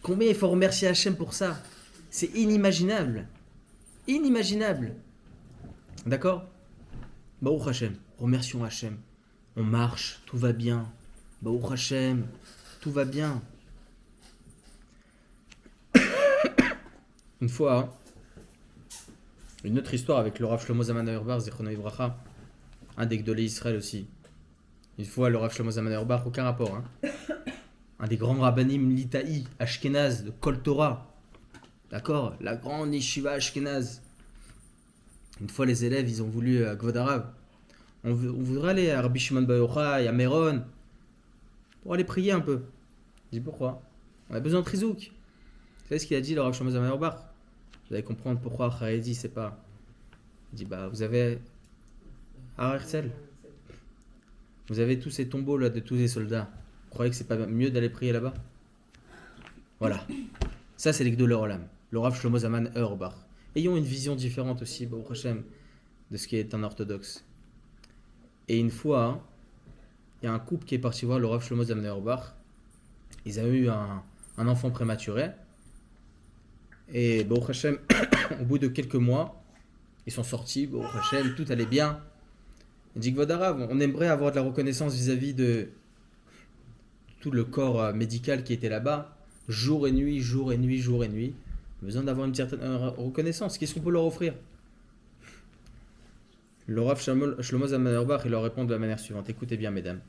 Speaker 1: Combien il faut remercier Hachem pour ça? C'est inimaginable. Inimaginable. D'accord? Baruch Hachem. Remercions Hachem. On marche, tout va bien. Baruch Hachem. Tout va bien. Une fois, hein, une autre histoire avec le Rav Shlomo Zalman Auerbach, Zichrono Livracha, un des Gdolei Israël aussi. Une fois, le Rav Shlomo Zalman Auerbach, aucun rapport. Hein. Un des grands rabbanim litaï, Ashkenaz, de Kol Torah. D'accord? La grande yeshiva Ashkenaz. Une fois, les élèves, ils ont voulu à Kvod Harav. On voudrait aller à Rabbi Shimon Bar Yochai, à Méron, pour aller prier un peu. Je dis pourquoi? On a besoin de trizouk. Vous savez ce qu'il a dit, le Rav Shlomo Zalman Auerbach? Vous allez comprendre pourquoi Haredi, c'est pas. Il dit, bah, vous avez Har Herzl. Vous avez tous ces tombeaux là de tous les soldats. Vous croyez que c'est pas mieux d'aller prier là-bas? Voilà. Ça, c'est les Gdolei Olam. Le Rav Shlomo Zalman Auerbach. Ayons une vision différente aussi, Baruch Hashem, de ce qui est un orthodoxe. Et une fois, il y a un couple qui est parti voir le Rav Shlomo Zalman Auerbach. Ils avaient eu un enfant prématuré. Et Baruch Hashem, au bout de quelques mois, ils sont sortis, Baruch Hashem, tout allait bien. Il dit, Kvod Harav, on aimerait avoir de la reconnaissance vis-à-vis de tout le corps médical qui était là-bas, jour et nuit, jour et nuit, jour et nuit. Besoin d'avoir une certaine reconnaissance. Qu'est-ce qu'on peut leur offrir? Le Rav Shlomo Zalman Auerbach, il leur répond de la manière suivante. Écoutez bien, mesdames.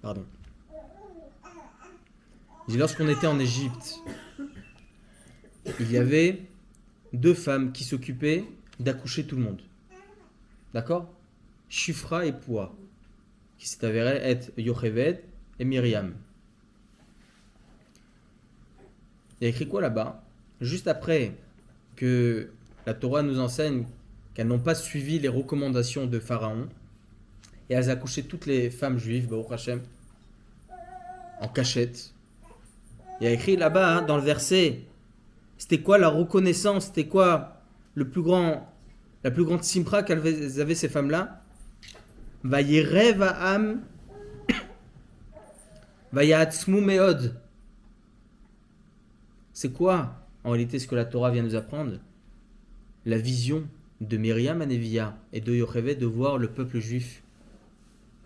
Speaker 1: Pardon. Il dit, lorsqu'on était en Égypte, il y avait 2 femmes qui s'occupaient d'accoucher tout le monde. D'accord? Shifra et Poua, qui s'est avéré être Yocheved et Myriam. Il y a écrit quoi là-bas? Juste après que la Torah nous enseigne qu'elles n'ont pas suivi les recommandations de Pharaon, et elles accouchaient toutes les femmes juives, Baruch Hashem, en cachette. Il y a écrit là-bas, hein, dans le verset, c'était quoi la reconnaissance, c'était quoi la plus grande simra qu'elles avaient ces femmes-là? Vayerev ha'am, vayatzmu meod. C'est quoi, en réalité, ce que la Torah vient nous apprendre? La vision de Myriam Hanevia et de Yocheved de voir le peuple juif,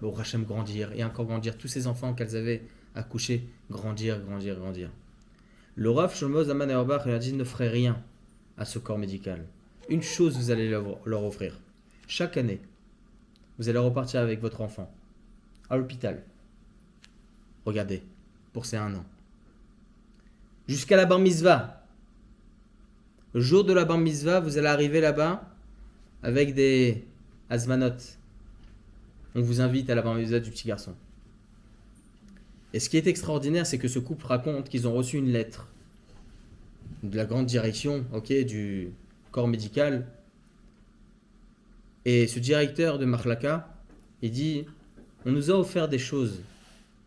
Speaker 1: au Hachem, grandir, et encore grandir, tous ces enfants qu'elles avaient accouchés, grandir. Le Rav Shlomo Zalman Auerbach a dit, ne ferez rien à ce corps médical. Une chose, vous allez leur offrir. Chaque année, vous allez repartir avec votre enfant à l'hôpital. Regardez, pour ces 1 an. Jusqu'à la bar mitzvah. Le jour de la bar mitzvah, vous allez arriver là-bas avec des azmanot. On vous invite à la bar mitzvah du petit garçon. Et ce qui est extraordinaire, c'est que ce couple raconte qu'ils ont reçu une lettre de la grande direction, du corps médical. Et ce directeur de Marlaka, il dit, on nous a offert des choses,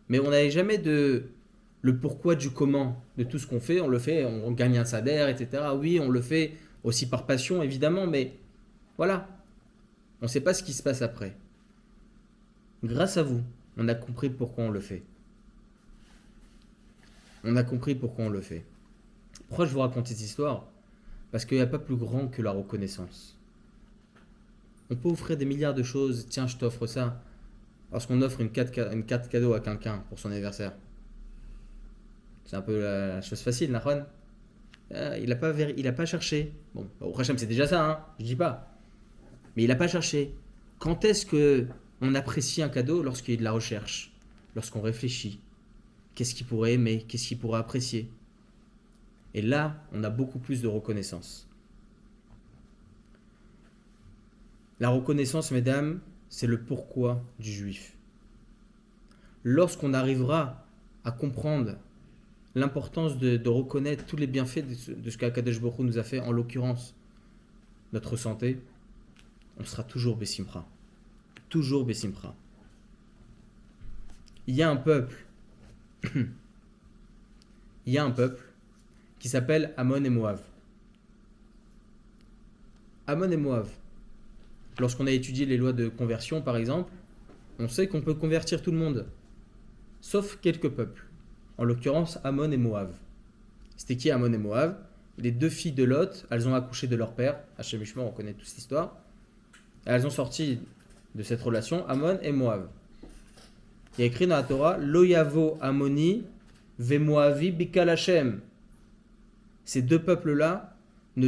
Speaker 1: mais on n'avait jamais le pourquoi du comment de tout ce qu'on fait. On le fait, on gagne un salaire, etc. Oui, on le fait aussi par passion, évidemment, mais voilà. On ne sait pas ce qui se passe après. Grâce à vous, on a compris pourquoi on le fait. Pourquoi je vous raconte cette histoire? Parce qu'il n'y a pas plus grand que la reconnaissance. On peut offrir des milliards de choses. Tiens, je t'offre ça. Lorsqu'on offre une carte cadeau à quelqu'un pour son anniversaire. C'est un peu la chose facile, Nahon. Il n'a pas cherché. Bon, au Hachem, c'est déjà ça, hein, je dis pas. Mais il n'a pas cherché. Quand est-ce qu'on apprécie un cadeau? Lorsqu'il y a de la recherche, lorsqu'on réfléchit. Qu'est-ce qu'il pourrait aimer? Qu'est-ce qu'il pourrait apprécier? Et là, on a beaucoup plus de reconnaissance. La reconnaissance, mesdames, c'est le pourquoi du juif. Lorsqu'on arrivera à comprendre l'importance de reconnaître tous les bienfaits de ce qu'Akadosh Baruch Hu nous a fait, en l'occurrence notre santé, on sera toujours Bessimcha. Toujours Bessimcha. Il y a un peuple qui s'appelle Ammon et Moab. Ammon et Moab. Lorsqu'on a étudié les lois de conversion, par exemple, on sait qu'on peut convertir tout le monde, sauf quelques peuples. En l'occurrence, Ammon et Moab. C'était qui Ammon et Moab? Les deux filles de Lot, elles ont accouché de leur père. Hachem Ishmael, on connaît toute cette histoire. Et elles ont sorti de cette relation Ammon et Moab. Il y a écrit dans la Torah, Lo yavo Ammoni ve Moavi bikal Hashem. Ces deux peuples-là ne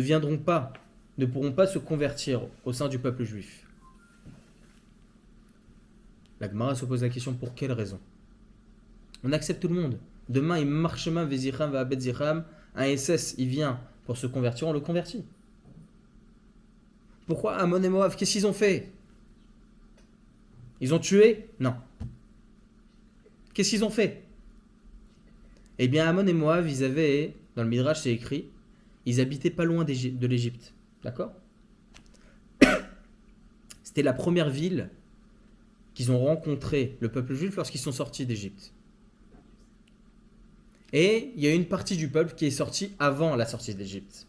Speaker 1: pourront pas se convertir au sein du peuple juif. La Gemara se pose la question, pour quelle raison? On accepte tout le monde. Demain, il marche main vezicham va abed zicham. Un SS, il vient pour se convertir, on le convertit. Pourquoi Ammon et Moab? Qu'est-ce qu'ils ont fait? Ils ont tué? Non. Qu'est-ce qu'ils ont fait? Eh bien, Ammon et Moab, ils avaient, dans le Midrash, c'est écrit, ils habitaient pas loin de l'Égypte. D'accord? C'était la première ville qu'ils ont rencontré le peuple juif lorsqu'ils sont sortis d'Égypte. Et il y a une partie du peuple qui est sortie avant la sortie d'Égypte.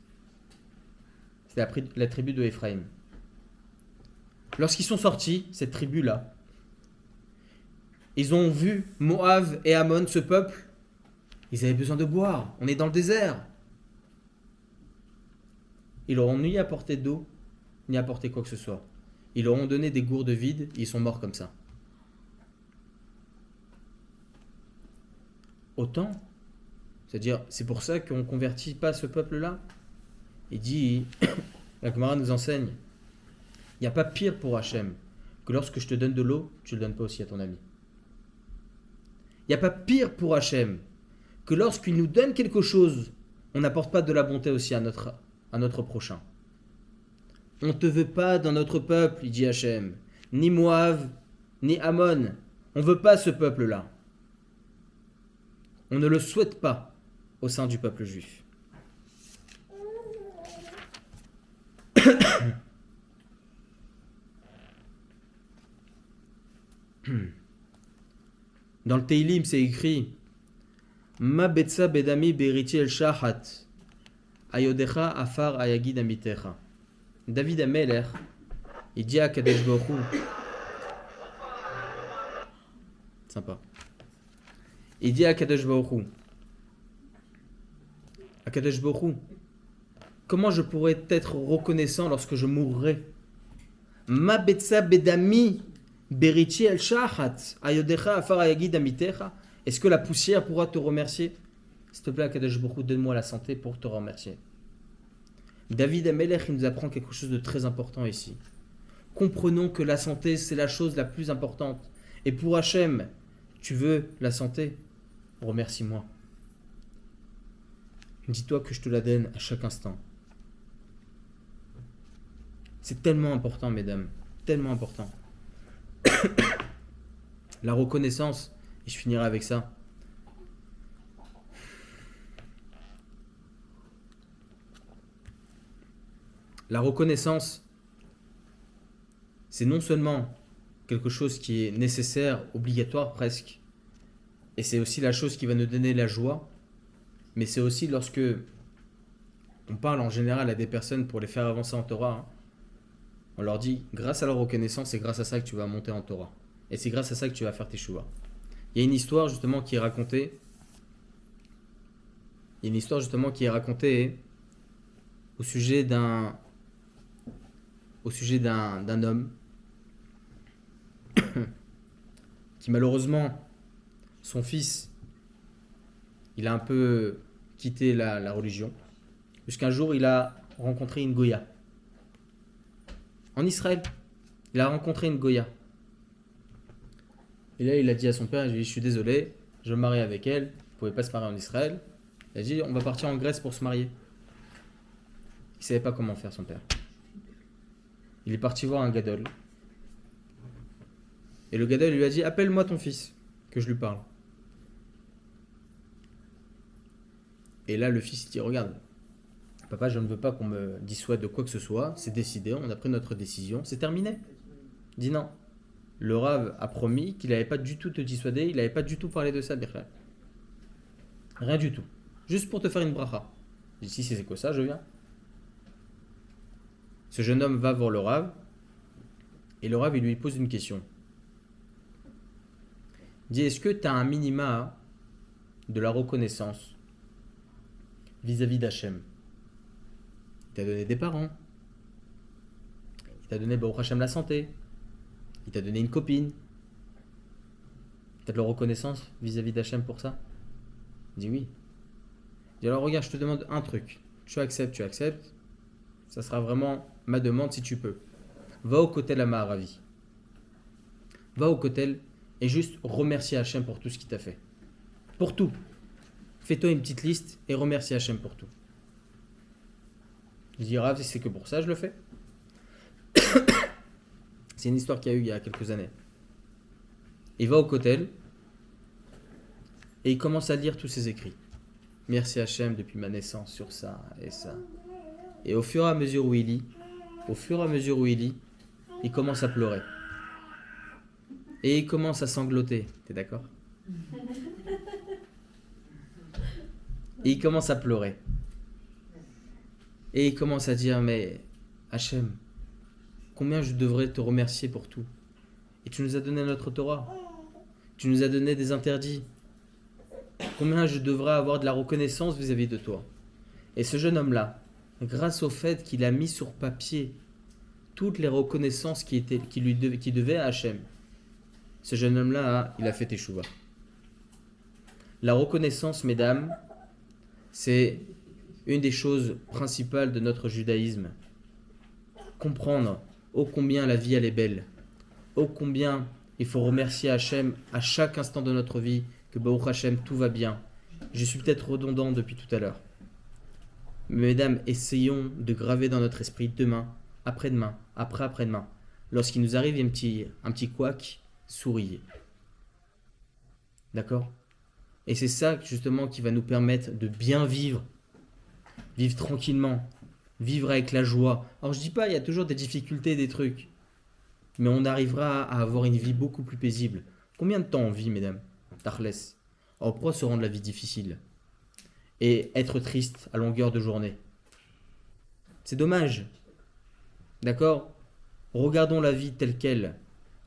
Speaker 1: C'était la tribu de Éphraïm. Lorsqu'ils sont sortis, cette tribu-là, ils ont vu Moab et Ammon, ce peuple, ils avaient besoin de boire. On est dans le désert. Ils leur ont ni apporté d'eau, ni apporté quoi que ce soit. Ils leur ont donné des gourdes vides, et ils sont morts comme ça. Autant, c'est-à-dire, c'est pour ça qu'on ne convertit pas ce peuple-là. Il dit, la Gemara nous enseigne, il n'y a pas pire pour Hachem que lorsque je te donne de l'eau, tu ne le donnes pas aussi à ton ami. Il n'y a pas pire pour Hachem que lorsqu'il nous donne quelque chose, on n'apporte pas de la bonté aussi à notre prochain. On ne te veut pas dans notre peuple, il dit Hachem, ni Moab, ni Ammon. On ne veut pas ce peuple-là. On ne le souhaite pas au sein du peuple juif. Dans le Teilim, c'est écrit Ma betsa bedami beriti el shahat ayodecha afar ayagid amitecha. David Ameler, il dit à Kadesh Baruch Hu, sympa. Il dit à Kadesh Baruch Hu, comment je pourrais être reconnaissant lorsque je mourrai? Ma betsa bedami beriti el shahat ayodecha afar ayagid amitecha. Est-ce que la poussière pourra te remercier? S'il te plaît, Kadesh Baruch Hu, donne-moi la santé pour te remercier. David Amelech, il nous apprend quelque chose de très important ici. Comprenons que la santé, c'est la chose la plus importante. Et pour Hachem, tu veux la santé? Remercie-moi. Dis-toi que je te la donne à chaque instant. C'est tellement important, mesdames. Tellement important. La reconnaissance, et je finirai avec ça. La reconnaissance, c'est non seulement quelque chose qui est nécessaire, obligatoire presque, et c'est aussi la chose qui va nous donner la joie, mais c'est aussi lorsque on parle en général à des personnes pour les faire avancer en Torah, on leur dit, grâce à la reconnaissance, c'est grâce à ça que tu vas monter en Torah. Et c'est grâce à ça que tu vas faire tes chouva. Il y a une histoire justement qui est racontée. Au sujet d'un homme qui malheureusement, son fils, il a un peu quitté la religion, jusqu'un jour il a rencontré une Goya. En Israël, il a rencontré une Goya. Et là, il a dit à son père, je suis désolé, je me marie avec elle, vous ne pouvez pas se marier en Israël, Il a dit on va partir en Grèce pour se marier. Il savait pas comment faire son père. Il est parti voir un gadol. Et le gadol lui a dit appelle-moi ton fils, que je lui parle. Et là le fils il dit regarde, papa je ne veux pas qu'on me dissuade de quoi que ce soit, c'est décidé, on a pris notre décision, c'est terminé. Il dit non. Le Rav a promis qu'il n'allait pas du tout te dissuader, il n'avait pas du tout parlé de ça, Birchal. Rien du tout. Juste pour te faire une bracha. Il dit si c'est quoi ça, je viens. Ce jeune homme va voir le Rav, et le Rav il lui pose une question. Il dit est-ce que tu as un minima de la reconnaissance vis-à-vis d'Hachem? Il t'a donné des parents, il t'a donné Baruch Hashem la santé, il t'a donné une copine. Tu as de la reconnaissance vis-à-vis d'Hachem pour ça? Il dit oui. Il dit alors regarde, je te demande un truc. Tu acceptes. Ça sera vraiment ma demande si tu peux. Va au Kotel Amaharavi. Va au Kotel et juste remercie Hachem pour tout ce qu'il t'a fait. Pour tout. Fais-toi une petite liste et remercie Hachem pour tout. Il dit Rav, si c'est que pour ça, je le fais. C'est une histoire qu'il y a eu il y a quelques années. Il va au Kotel et il commence à lire tous ses écrits. Merci Hachem depuis ma naissance sur ça et ça. Et au fur et à mesure où il lit, il commence à pleurer. Et il commence à sangloter. T'es d'accord? Et il commence à pleurer. Et il commence à dire, mais Hachem, combien je devrais te remercier pour tout? Et tu nous as donné notre Torah. Tu nous as donné des interdits. Combien je devrais avoir de la reconnaissance vis-à-vis de toi? Et ce jeune homme-là, grâce au fait qu'il a mis sur papier toutes les reconnaissances qui devaient à Hachem, ce jeune homme-là, il a fait teshuva. La reconnaissance, mesdames, c'est une des choses principales de notre judaïsme. Comprendre ô combien la vie elle est belle, ô combien il faut remercier Hachem à chaque instant de notre vie, que Baruch Hachem, tout va bien. Je suis peut-être redondant depuis tout à l'heure. Mais mesdames, essayons de graver dans notre esprit demain, après-demain, après-après-demain. Lorsqu'il nous arrive un petit couac, souriez. D'accord? Et c'est ça justement qui va nous permettre de bien vivre. Vivre tranquillement. Vivre avec la joie. Alors je dis pas, il y a toujours des difficultés, des trucs. Mais on arrivera à avoir une vie beaucoup plus paisible. Combien de temps on vit, mesdames? Tachles. Alors pourquoi se rendre la vie difficile? Et être triste à longueur de journée? C'est dommage. D'accord? Regardons la vie telle qu'elle.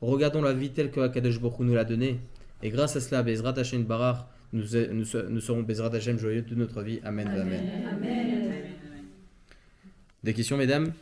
Speaker 1: Regardons la vie telle que Akadosh Baruch Hu nous l'a donnée. Et grâce à cela, Bezrat Hashem Barach, nous serons Bezrat Hashem joyeux de notre vie. Amen. Amen.
Speaker 2: Amen.
Speaker 1: Des questions, mesdames?